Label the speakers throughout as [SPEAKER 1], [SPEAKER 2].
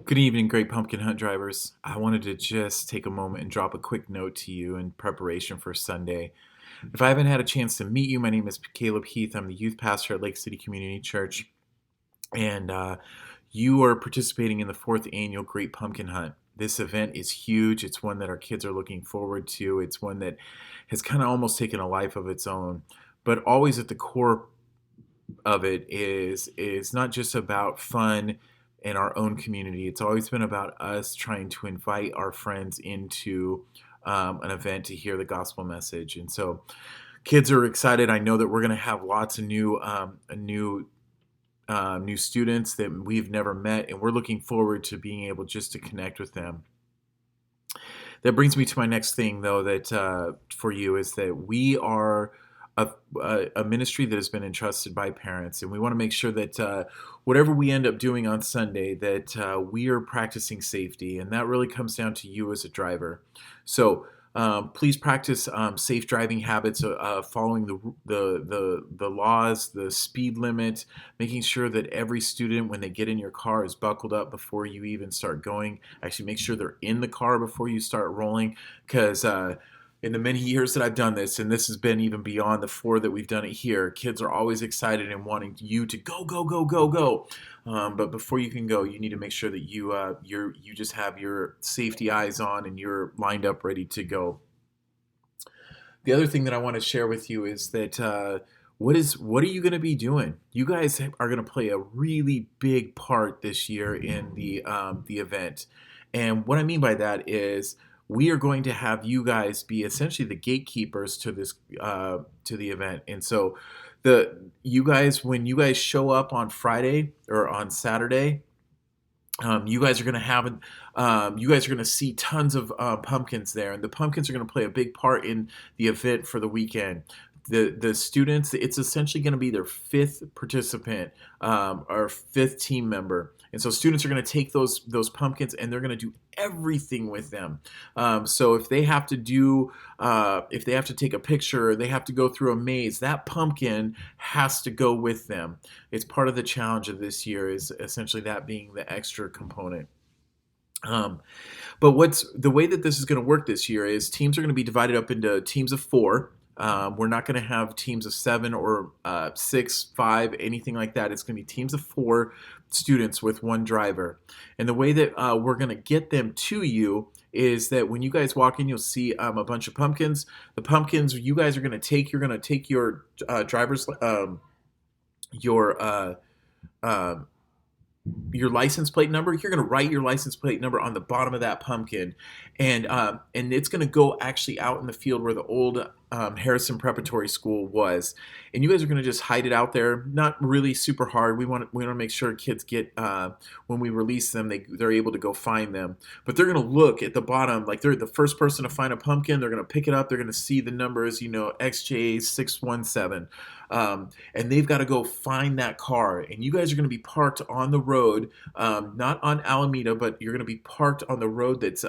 [SPEAKER 1] Good evening, great Pumpkin Hunt drivers. I wanted to just take a moment and drop a quick note to you in preparation for Sunday. If I haven't had a chance to meet you, my name is Caleb Heath. I'm the youth pastor at Lake City Community Church, and you are participating in the fourth annual Great Pumpkin Hunt. This event is huge. It's one that our kids are looking forward to. It's one that has kind of almost taken a life of its own. But always at the core of it is not just about fun in our own community. It's always been about us trying to invite our friends into an event to hear the gospel message. And so, kids are excited. I know that we're going to have lots of new students that we've never met, and we're looking forward to being able just to connect with them. That brings me to my next thing, though, that for you is that we are a ministry that has been entrusted by parents, and we want to make sure that whatever we end up doing on Sunday, that we are practicing safety, and that really comes down to you as a driver. So please practice safe driving habits, following the laws, the speed limit, making sure that every student, when they get in your car, is buckled up before you even start going. Actually, make sure they're in the car before you start rolling, because in the many years that I've done this, and this has been even beyond the four that we've done it here, kids are always excited and wanting you to go, go, go, go, go. But before you can go, you need to make sure that you just have your safety eyes on and you're lined up, ready to go. The other thing that I want to share with you is that what are you going to be doing? You guys are going to play a really big part this year in the event, and what I mean by that is we are going to have you guys be essentially the gatekeepers to this to the event. And so the you guys when you guys show up on Friday or on Saturday, you guys are going to have you guys are going to see tons of pumpkins there, and the pumpkins are going to play a big part in the event for the weekend. The students, it's essentially going to be their fifth participant, or fifth team member, and so students are going to take those pumpkins and they're going to do everything with them. So if they have to take a picture, they have to go through a maze, that pumpkin has to go with them. It's part of the challenge of this year, is essentially that being the extra component. Um, but what's the way that this is going to work this year is teams are going to be divided up into teams of four. We're not going to have teams of seven or six, five, anything like that. It's going to be teams of four students with one driver. And the way that we're going to get them to you is that when you guys walk in, you'll see a bunch of pumpkins. The pumpkins you guys are going to take, you're going to take your your um, your license plate number. You're going to write your license plate number on the bottom of that pumpkin, and it's going to go actually out in the field where the old Harrison Preparatory School was, and you guys are going to just hide it out there. Not really super hard. We want to make sure kids get when we release them, they're able to go find them. But they're going to look at the bottom, like they're the first person to find a pumpkin. They're going to pick it up. They're going to see the numbers, XJ617. And they've got to go find that car. And you guys are going to be parked on the road, not on Alameda, but you're going to be parked on the road that's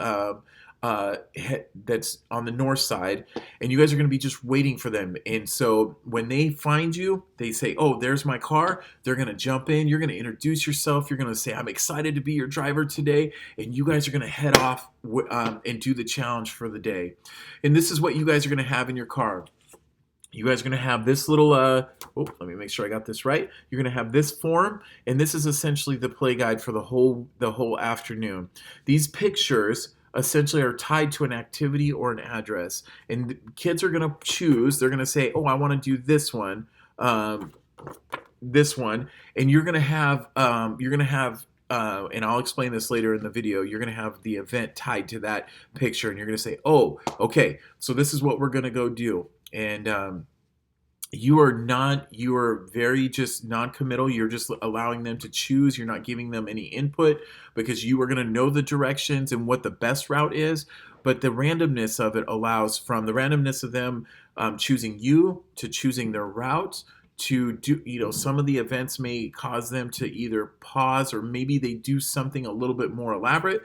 [SPEAKER 1] on the north side, and you guys are going to be just waiting for them. And so when they find you, they say, "Oh, there's my car." They're going to jump in. You're going to introduce yourself. You're going to say, "I'm excited to be your driver today," and you guys are going to head off and do the challenge for the day. And this is what you guys are going to have in your car. You guys are going to have this little, let me make sure I got this right. You're going to have this form, and this is essentially the play guide for the whole afternoon. These pictures essentially are tied to an activity or an address, and the kids are going to choose. They're going to say, "Oh, I want to do um, this one," and and I'll explain this later in the video. You're going to have the event tied to that picture, and you're going to say, "Oh, okay, so this is what we're going to go do." And you are very just non-committal. You're just allowing them to choose. You're not giving them any input, because you are going to know the directions and what the best route is. But the randomness of it allows, from the randomness of them choosing you to choosing their route, to do, some of the events may cause them to either pause, or maybe they do something a little bit more elaborate.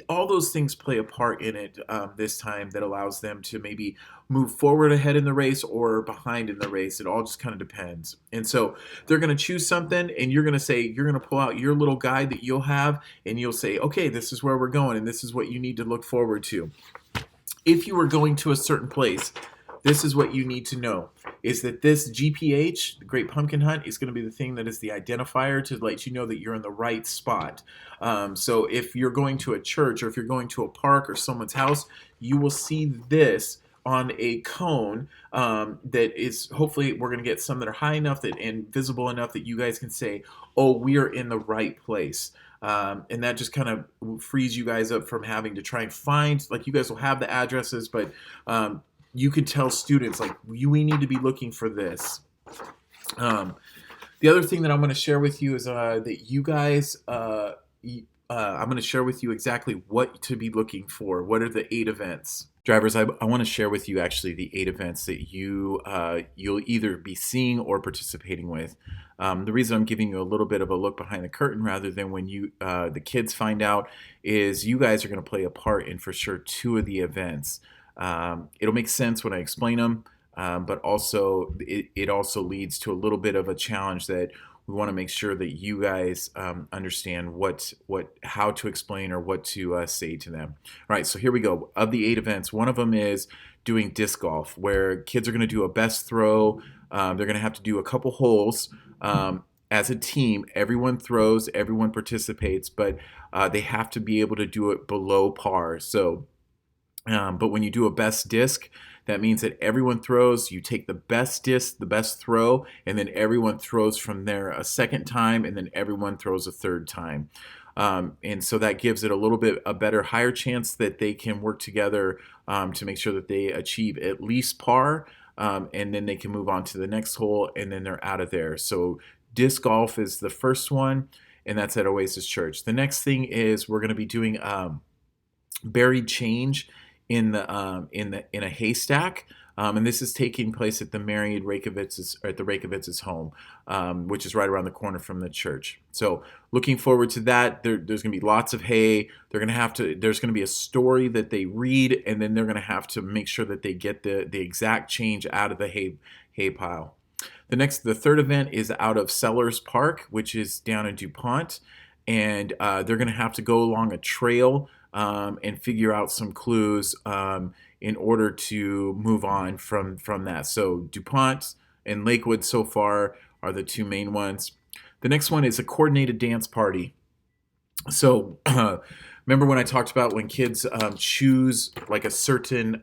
[SPEAKER 1] all those things play a part in it this time that allows them to maybe move forward ahead in the race or behind in the race. It all just kind of depends. And so they're going to choose something, and you're going to say, you're going to pull out your little guide that you'll have, and you'll say, okay, this is where we're going, and this is what you need to look forward to. If you are going to a certain place, this is what you need to know, is that this GPH, the Great Pumpkin Hunt, is going to be the thing that is the identifier to let you know that you're in the right spot. So if you're going to a church, or if you're going to a park or someone's house, you will see this on a cone that is, hopefully we're going to get some that are high enough that and visible enough that you guys can say, oh, we are in the right place. And that just kind of frees you guys up from having to try and find, like, you guys will have the addresses, but you can tell students, like, we need to be looking for this. The other thing that I'm going to share with you is that you guys, I'm going to share with you exactly what to be looking for. What are the 8 events? Drivers, I want to share with you actually the 8 events that you'll either be seeing or participating with. The reason I'm giving you a little bit of a look behind the curtain rather than when the kids find out is you guys are going to play a part in for sure 2 of the events. It'll make sense when I explain them, but also it also leads to a little bit of a challenge that we want to make sure that you guys understand how to explain or what to say to them. All right, so here we go. Of the 8 events, one of them is doing disc golf, where kids are going to do a best throw. They're going to have to do a couple holes. As a team, everyone throws, everyone participates, but they have to be able to do it below par. So but when you do a best disc, that means that everyone throws, you take the best disc, the best throw, and then everyone throws from there a second time, and then everyone throws a third time. And so that gives it a little bit a better, higher chance that they can work together to make sure that they achieve at least par, and then they can move on to the next hole, and then they're out of there. So disc golf is the first one, and that's at Oasis Church. The next thing is we're going to be doing buried change in a haystack, and this is taking place at the married Rakovitz's home, which is right around the corner from the church. So looking forward to that. There's going to be lots of hay. There's going to be a story that they read, and then they're going to have to make sure that they get the exact change out of the hay pile. The third event is out of Sellers Park, which is down in DuPont, and they're going to have to go along a trail and figure out some clues in order to move on from that. So DuPont and Lakewood so far are the 2 main ones. The next one is a coordinated dance party. So remember when I talked about when kids choose like a certain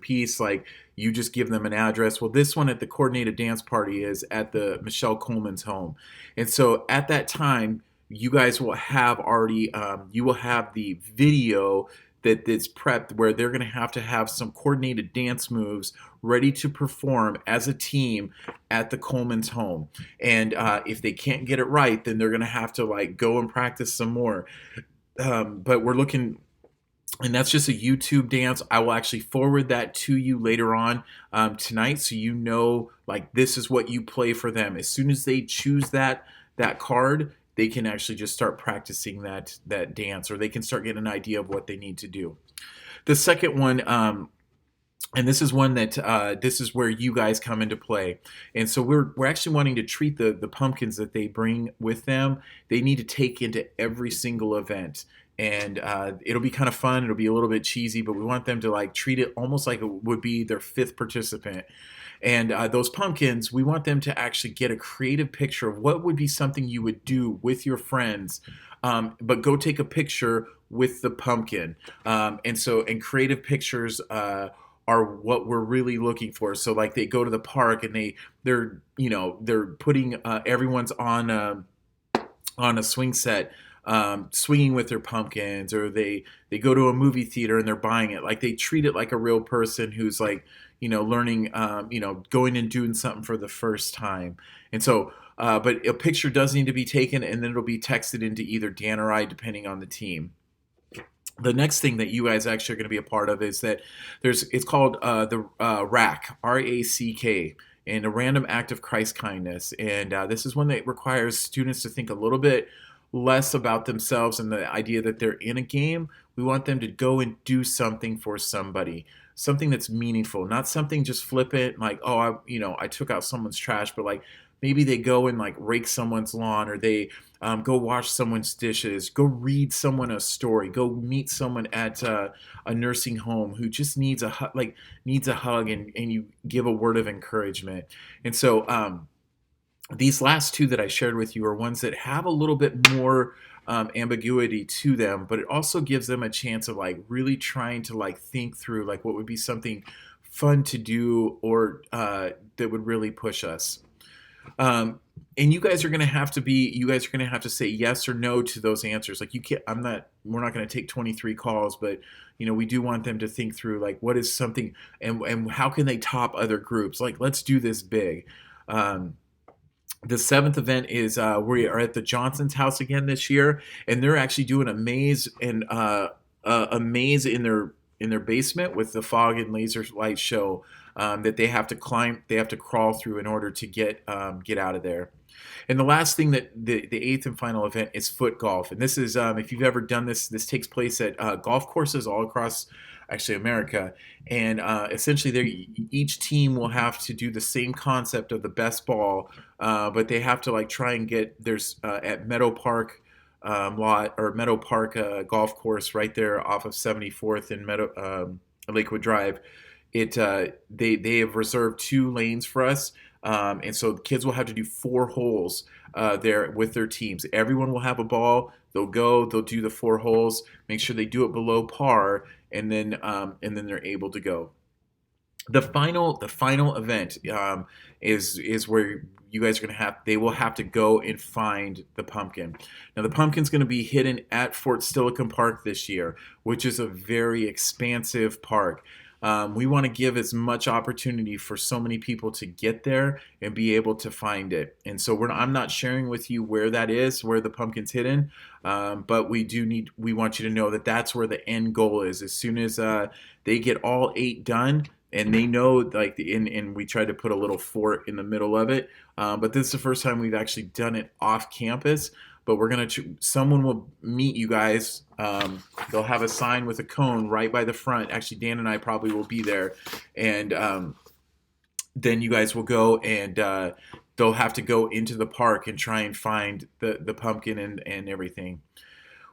[SPEAKER 1] piece, like you just give them an address. Well, this one at the coordinated dance party is at the Michelle Coleman's home. And so at that time, you guys will have already, you will have the video that's prepped where they're going to have some coordinated dance moves ready to perform as a team at the Coleman's home. And if they can't get it right, then they're going to have to like go and practice some more. But we're looking, and that's just a YouTube dance. I will actually forward that to you later on tonight, so you know, like, this is what you play for them. As soon as they choose that card, they can actually just start practicing that dance, or they can start getting an idea of what they need to do. The second one, and this is one that this is where you guys come into play. And so we're actually wanting to treat the pumpkins that they bring with them. They need to take into every single event. And it'll be kind of fun. It'll be a little bit cheesy, but we want them to like treat it almost like it would be their 5th participant. And those pumpkins, we want them to actually get a creative picture of what would be something you would do with your friends, but go take a picture with the pumpkin. And creative pictures are what we're really looking for. So like they go to the park and they're putting everyone's on a swing set, swinging with their pumpkins, or they go to a movie theater and they're buying it. Like they treat it like a real person who's like, learning, going and doing something for the first time. And so, but a picture does need to be taken, and then it'll be texted into either Dan or I, depending on the team. The next thing that you guys actually are going to be a part of is that it's called the RACK, RACK, and a random act of Christ kindness. And this is one that requires students to think a little bit less about themselves and the idea that they're in a game. We want them to go and do something for somebody, something that's meaningful, not something just flippant like, oh, I took out someone's trash, but like maybe they go and like rake someone's lawn, or they go wash someone's dishes, go read someone a story, go meet someone at a nursing home who just needs a hug, and you give a word of encouragement. And so these last two that I shared with you are ones that have a little bit more ambiguity to them, but it also gives them a chance of like really trying to like think through like what would be something fun to do, or that would really push us. Um, and you guys are gonna have to say yes or no to those answers. Like you can't, we're not gonna take 23 calls, but we do want them to think through like what is something, and how can they top other groups? Like let's do this big. Um, the seventh event is we are at the Johnson's house again this year, and they're actually doing a maze in their basement with the fog and laser light show that they have to climb, they have to crawl through in order to get out of there. And the last thing, that the eighth and final event, is foot golf. And this is, if you've ever done this, this takes place at golf courses all across actually America. And essentially, each team will have to do the same concept of the best ball, but they have to like try and get, there's at Meadow Park Meadow Park golf course right there off of 74th and Lakewood Drive. They have reserved 2 lanes for us, and so the kids will have to do 4 holes there with their teams. Everyone will have a ball. They'll do the 4 holes, make sure they do it below par, and then they're able to go. The final event is where you guys are gonna have they will have to go and find the pumpkin. Now the pumpkin's gonna be hidden at Fort Steilacoom Park this year, which is a very expansive park. We want to give as much opportunity for so many people to get there and be able to find it. And so I'm not sharing with you where that is, where the pumpkin's hidden, but we want you to know that that's where the end goal is. As soon as they get all 8 done, and they know like and we tried to put a little fort in the middle of it, but this is the first time we've actually done it off campus. But someone will meet you guys. They'll have a sign with a cone right by the front. Actually, Dan and I probably will be there, and then you guys will go, and they'll have to go into the park and try and find the pumpkin and everything.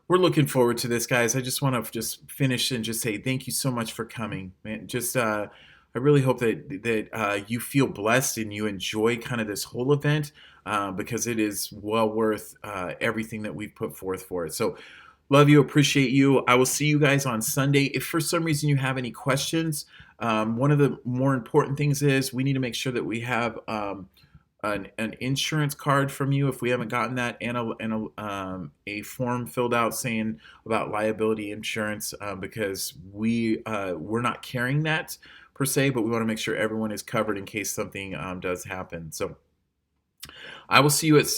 [SPEAKER 1] We're looking forward to this, guys. I just want to just finish and just say thank you so much for coming, man. I really hope that you feel blessed and you enjoy kind of this whole event, because it is well worth everything that we've put forth for it. So, love you, appreciate you. I will see you guys on Sunday. If for some reason you have any questions, one of the more important things is we need to make sure that we have an insurance card from you if we haven't gotten that, and a form filled out saying about liability insurance, because we're not carrying that per se, but we want to make sure everyone is covered in case something does happen. So I will see you at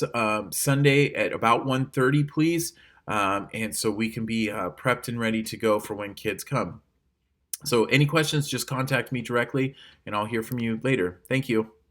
[SPEAKER 1] Sunday at about 1:30, please, and so we can be prepped and ready to go for when kids come. So any questions, just contact me directly, and I'll hear from you later. Thank you.